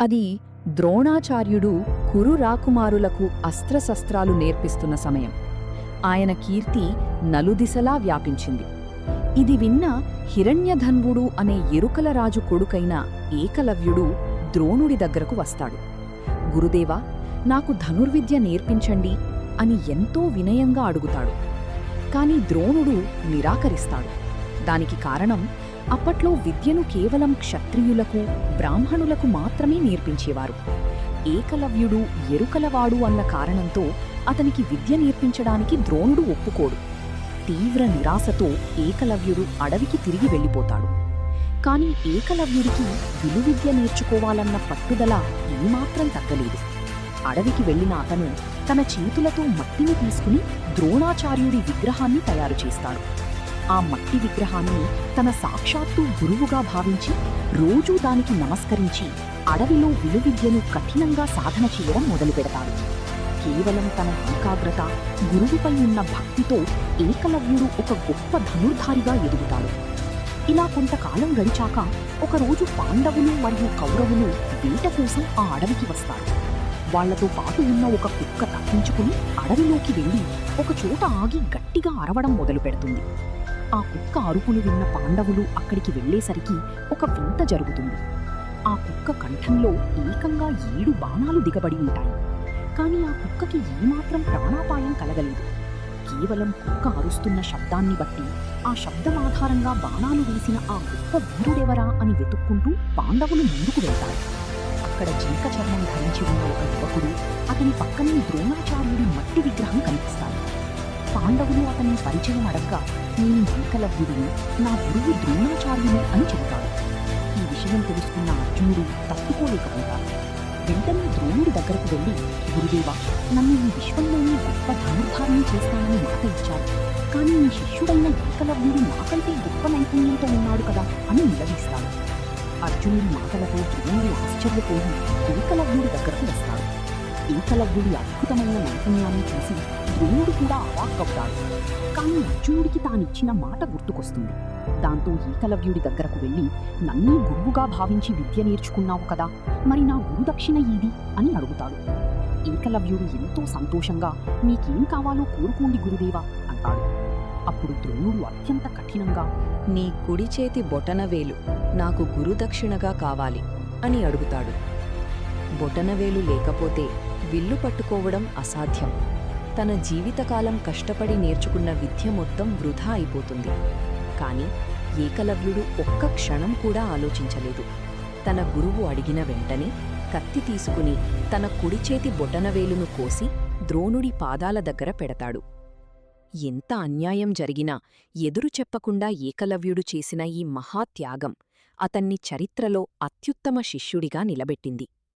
అది ద్రోణాచార్యుడు కురు రాకుమారులకు అస్త్రశస్త్రాలు నేర్పిస్తున్న సమయం. ఆయన కీర్తి నలుదిశలా వ్యాపించింది. ఇది విన్న హిరణ్యధన్వుడు అనే ఎరుకల రాజు కొడుకైన ఏకలవ్యుడు ద్రోణుడి దగ్గరకు వస్తాడు. గురుదేవా, నాకు ధనుర్విద్య నేర్పించండి అని ఎంతో వినయంగా అడుగుతాడు. కాని ద్రోణుడు నిరాకరిస్తాడు. దానికి కారణం, అప్పట్లో విద్యను కేవలం క్షత్రియులకు, బ్రాహ్మణులకు మాత్రమే నేర్పించేవారు. ఏకలవ్యుడు ఎరుకలవాడు అన్న కారణంతో అతనికి విద్య నేర్పించడానికి ద్రోణుడు ఒప్పుకోడు. తీవ్ర నిరాశతో ఏకలవ్యుడు అడవికి తిరిగి వెళ్ళిపోతాడు. కాని ఏకలవ్యుడికి విలువిద్య నేర్చుకోవాలన్న పట్టుదల ఏమాత్రం తగ్గలేదు. అడవికి వెళ్లిన అతను తన చేతులతో మట్టిని తీసుకుని ద్రోణాచార్యుడి విగ్రహాన్ని తయారు చేస్తాడు. ఆ మట్టి విగ్రహాన్ని తన సాక్షాత్తు గురువుగా భావించి రోజూ దానికి నమస్కరించి అడవిలో విలువిద్యను కఠినంగా సాధన చేయడం మొదలుపెడతాడు. కేవలం తన ఏకాగ్రత, గురువుపై ఉన్న భక్తితో ఏకలవ్యుడు ఒక గొప్ప ధనుర్ధారిగా ఎదుగుతాడు. ఇలా కొంతకాలం గడిచాక ఒకరోజు పాండవులు మరియు కౌరవులు వేట కోసం ఆ అడవికి వస్తారు. వాళ్లతో పాటు ఉన్న ఒక కుక్క తప్పించుకుని అడవిలోకి వెళ్లి ఒకచోట ఆగి గట్టిగా అరవడం మొదలుపెడుతుంది. ఆ కుక్క అరుపులు విన్న పాండవులు అక్కడికి వెళ్లేసరికి ఒక వింత జరుగుతుంది. ఆ కుక్క కంఠంలో ఏకంగా 7 బాణాలు దిగబడి ఉంటాయి. కాని ఆ కుక్కకి ఏమాత్రం ప్రాణాపాయం కలగలేదు. కేవలం కుక్క అరుస్తున్న శబ్దాన్ని బట్టి ఆ శబ్దం ఆధారంగా బాణాలు వేసిన ఆ గొప్ప వీరుడెవరా అని వెతుక్కుంటూ పాండవులు ముందుకు వెళ్తారు. అక్కడ జింక చర్మం ధరించి ఉన్న ఒక యువకుడు, అతని పక్కనే ద్రోణాచార్యుడి మట్టి విగ్రహం కనిపిస్తాడు. పాండవులు అతన్ని పరిచయం అడగ్గా, నేను ఏకలవ్యుడిని, నా గురువు ద్రోణాచార్యుని అని చెబుతాడు. ఈ విషయం తెలుసుకున్న అర్జునుడు తట్టుకోలేకపోతాడు. వెంటనే ద్రోణుడి దగ్గరకు వెళ్లి, గురుదేవా, నన్ను ఈ విశ్వంలోనే గొప్ప ధనుర్ధారిని చేస్తానని మాట ఇచ్చారు. కానీ మీ శిష్యుడైన ఏకలవ్యుడు నాకంటే గొప్ప నైపుణ్యంతో ఉన్నాడు కదా అని నిలదీస్తాడు. అర్జునుడి మాటలతో ద్రోణుడు ఆశ్చర్యపోయి ఏకలవ్యుడి దగ్గరకు వస్తాడు. ఏకలవ్యుడి అద్భుతమైన నైపుణ్యాన్ని చూసి ద్రోణుడు కూడా అవాక్కవుతాడు. కానీ అర్జునుడికి తానిచ్చిన మాట గుర్తుకొస్తుంది. దాంతో ఏకలవ్యుడి దగ్గరకు వెళ్లి, నన్నే గురువుగా భావించి విద్య నేర్చుకున్నావు కదా, మరి నా గురుదక్షిణ ఏది అని అడుగుతాడు. ఏకలవ్యుడు ఎంతో సంతోషంగా, మీకేం కావాలో కోరుకోండి గురుదేవా అంటాడు. అప్పుడు ద్రోణుడు అత్యంత కఠినంగా, నీ కుడి చేతి బొటనవేలు నాకు గురుదక్షిణగా కావాలి అని అడుగుతాడు. బొటనవేలు లేకపోతే విల్లు పట్టుకోవడం అసాధ్యం. తన జీవితకాలం కష్టపడి నేర్చుకున్న విద్య మొత్తం వృధా అయిపోతుంది. కాని ఏకలవ్యుడు ఒక్క క్షణం కూడా ఆలోచించలేదు. తన గురువు అడిగిన వెంటనే కత్తి తీసుకుని తన కుడిచేతి బొటనవేలును కోసి ద్రోణుడి పాదాల దగ్గర పెడతాడు. ఎంత అన్యాయం జరిగినా ఎదురు చెప్పకుండా ఏకలవ్యుడు చేసిన ఈ మహాత్యాగం అతన్ని చరిత్రలో అత్యుత్తమ శిష్యుడిగా నిలబెట్టింది.